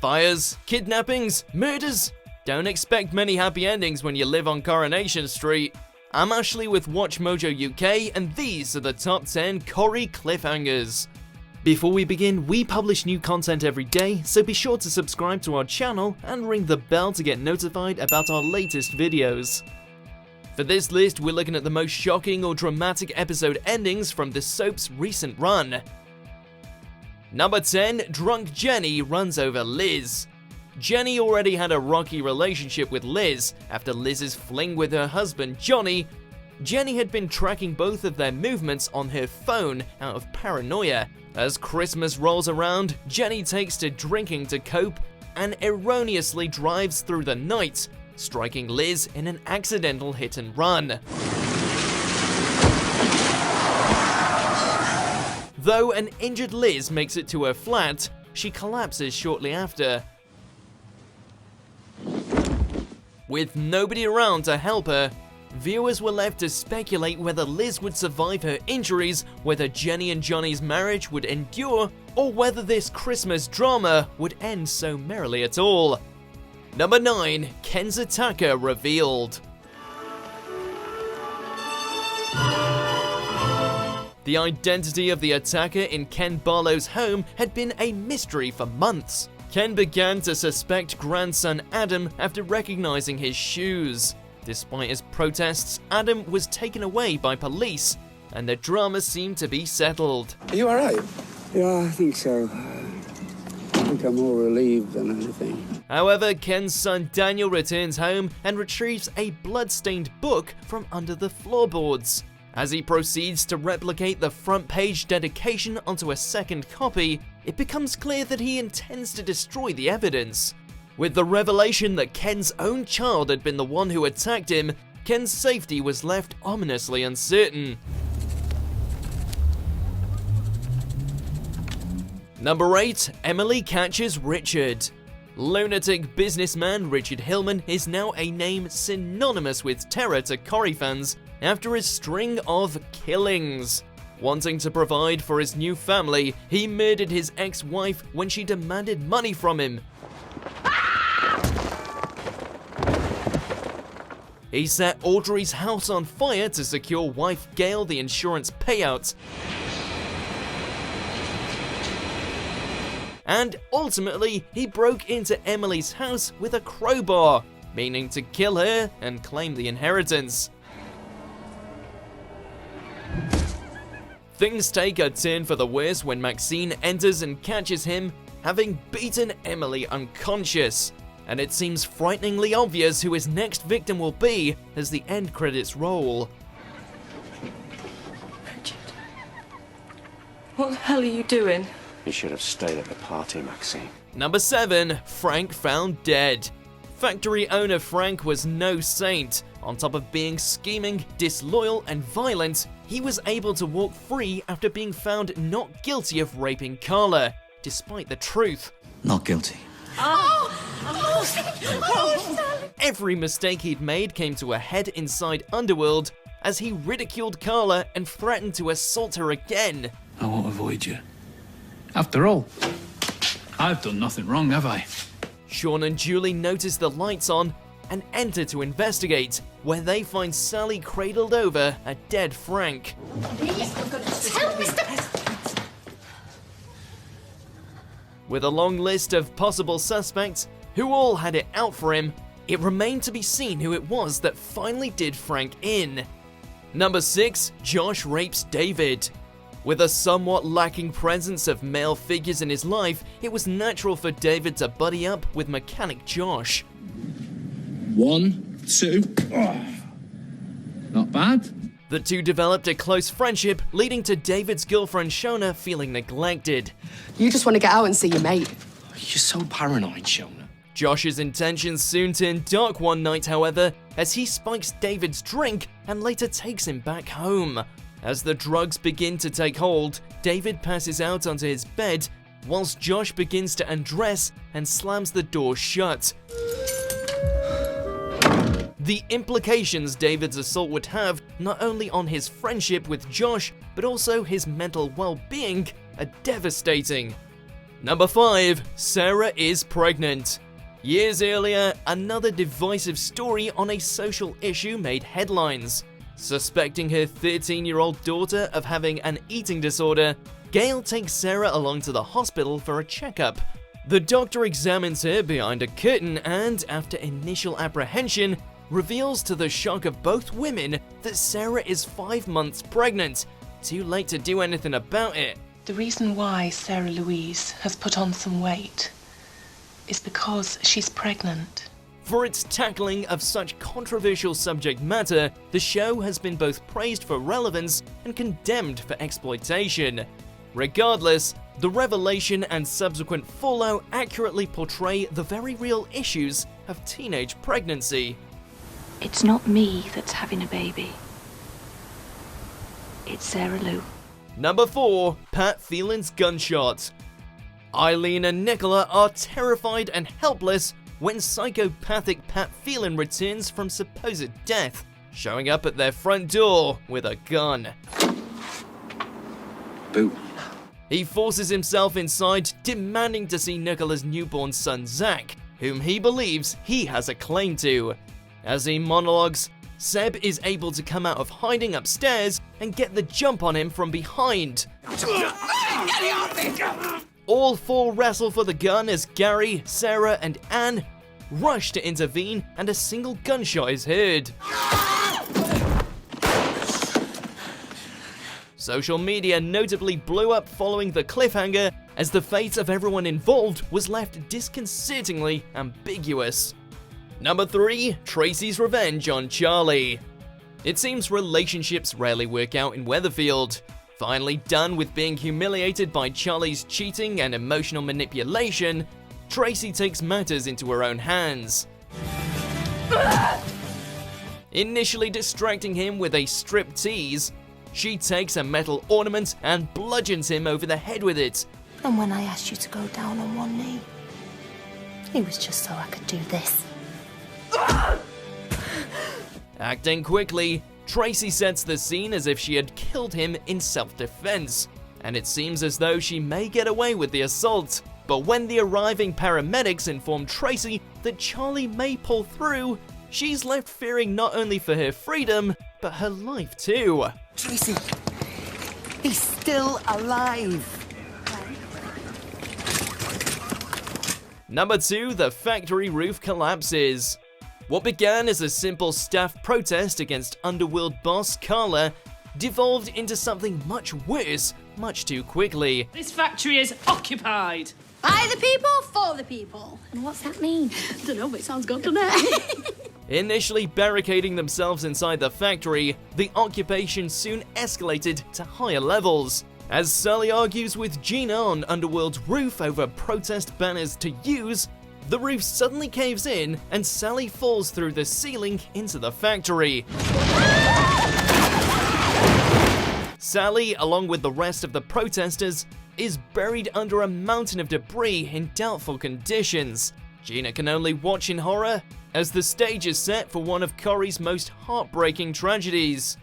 Fires, kidnappings, murders? Don't expect many happy endings when you live on Coronation Street. I'm Ashley with WatchMojo UK, and these are the top 10 Corrie cliffhangers. Before we begin, we publish new content every day, so be sure to subscribe to our channel and ring the bell to get notified about our latest videos. For this list, we're looking at the most shocking or dramatic episode endings from the soap's recent run. Number 10, Drunk Jenny runs over Liz. Jenny already had a rocky relationship with Liz after Liz's fling with her husband Johnny. Jenny had been tracking both of their movements on her phone out of paranoia. As Christmas rolls around, Jenny takes to drinking to cope and erroneously drives through the night, striking Liz in an accidental hit and run. Though an injured Liz makes it to her flat, she collapses shortly after. With nobody around to help her, viewers were left to speculate whether Liz would survive her injuries, whether Jenny and Johnny's marriage would endure, or whether this Christmas drama would end so merrily at all. Number 9, Ken's attacker revealed. The identity of the attacker in Ken Barlow's home had been a mystery for months. Ken began to suspect grandson Adam after recognizing his shoes. Despite his protests, Adam was taken away by police, and the drama seemed to be settled. Are you alright? Yeah, I think so. I think I'm more relieved than anything. However, Ken's son Daniel returns home and retrieves a blood-stained book from under the floorboards. As he proceeds to replicate the front page dedication onto a second copy, it becomes clear that he intends to destroy the evidence. With the revelation that Ken's own child had been the one who attacked him, Ken's safety was left ominously uncertain. Number 8, Emily catches Richard. Lunatic businessman Richard Hillman is now a name synonymous with terror to Corrie fans after his string of killings. Wanting to provide for his new family, he murdered his ex-wife when she demanded money from him. He set Audrey's house on fire to secure wife Gail the insurance payout. And ultimately, he broke into Emily's house with a crowbar, meaning to kill her and claim the inheritance. Things take a turn for the worse when Maxine enters and catches him, having beaten Emily unconscious. And it seems frighteningly obvious who his next victim will be as the end credits roll. Richard, what the hell are you doing? You should have stayed at the party, Maxine. Number 7, Frank found dead. Factory owner Frank was no saint. On top of being scheming, disloyal, and violent, he was able to walk free after being found not guilty of raping Carla, despite the truth. Not guilty. Every mistake he'd made came to a head inside Underworld as he ridiculed Carla and threatened to assault her again. I won't avoid you. After all, I've done nothing wrong, have I? Sean and Julie notice the lights on and enter to investigate, where they find Sally cradled over a dead Frank. With a long list of possible suspects, who all had it out for him, it remained to be seen who it was that finally did Frank in. Number 6, Josh rapes David. With a somewhat lacking presence of male figures in his life, it was natural for David to buddy up with mechanic Josh. 1, 2. Not bad. The two developed a close friendship, leading to David's girlfriend Shona feeling neglected. You just want to get out and see your mate. You're so paranoid, Shona. Josh's intentions soon turn dark one night, however, as he spikes David's drink and later takes him back home. As the drugs begin to take hold, David passes out onto his bed, whilst Josh begins to undress and slams the door shut. The implications David's assault would have not only on his friendship with Josh, but also his mental well-being, are devastating. Number 5. Sarah is pregnant. Years earlier, another divisive story on a social issue made headlines. Suspecting her 13-year-old daughter of having an eating disorder, Gail takes Sarah along to the hospital for a checkup. The doctor examines her behind a curtain and, after initial apprehension, reveals to the shock of both women that Sarah is 5 months pregnant. Too late to do anything about it. The reason why Sarah Louise has put on some weight is because she's pregnant. For its tackling of such controversial subject matter, the show has been both praised for relevance and condemned for exploitation. Regardless, the revelation and subsequent fallout accurately portray the very real issues of teenage pregnancy. It's not me that's having a baby. It's Sarah Lou. Number 4. Pat Phelan's Gunshot. Eileen and Nicola are terrified and helpless when psychopathic Pat Phelan returns from supposed death, showing up at their front door with a gun. Boo. He forces himself inside, demanding to see Nicola's newborn son Zach, whom he believes he has a claim to. As he monologues, Seb is able to come out of hiding upstairs and get the jump on him from behind. All 4 wrestle for the gun as Gary, Sarah, and Anne rush to intervene, and a single gunshot is heard. Social media notably blew up following the cliffhanger, as the fate of everyone involved was left disconcertingly ambiguous. Number 3. Tracy's revenge on Charlie. It seems relationships rarely work out in Weatherfield. Finally done with being humiliated by Charlie's cheating and emotional manipulation, Tracy takes matters into her own hands. Initially distracting him with a striptease, she takes a metal ornament and bludgeons him over the head with it. And when I asked you to go down on one knee, it was just so I could do this. Acting quickly, Tracy sets the scene as if she had killed him in self-defense, and it seems as though she may get away with the assault. But when the arriving paramedics inform Tracy that Charlie may pull through, she's left fearing not only for her freedom, but her life too. Tracy, he's still alive. Number 2, the factory roof collapses. What began as a simple staff protest against Underworld boss Carla devolved into something much worse much too quickly. This factory is occupied. By the people, for the people. And what's that mean? Don't know, but it sounds good, doesn't it? Initially barricading themselves inside the factory, the occupation soon escalated to higher levels. As Sally argues with Gina on Underworld's roof over protest banners to use, the roof suddenly caves in and Sally falls through the ceiling into the factory. Sally, along with the rest of the protesters, is buried under a mountain of debris in doubtful conditions. Gina can only watch in horror as the stage is set for one of Corrie's most heartbreaking tragedies.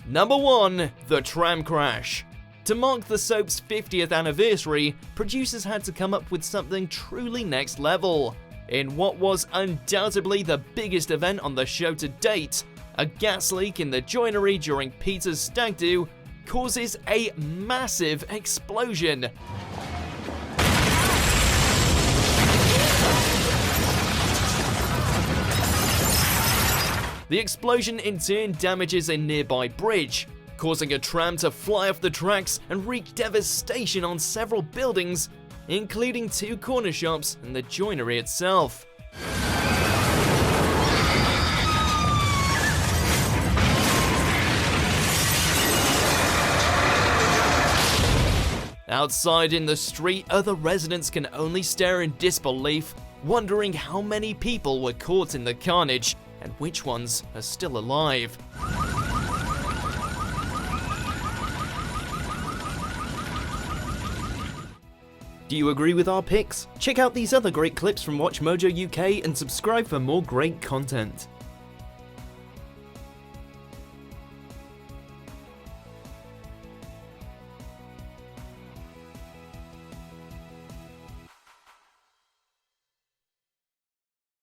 Number 1, the Tram Crash. To mark the soap's 50th anniversary, producers had to come up with something truly next level. In what was undoubtedly the biggest event on the show to date, a gas leak in the joinery during Peter's stag do causes a massive explosion. The explosion in turn damages a nearby bridge, causing a tram to fly off the tracks and wreak devastation on several buildings, including 2 corner shops and the joinery itself. Outside in the street, other residents can only stare in disbelief, wondering how many people were caught in the carnage and which ones are still alive. Do you agree with our picks? Check out these other great clips from WatchMojo UK and subscribe for more great content.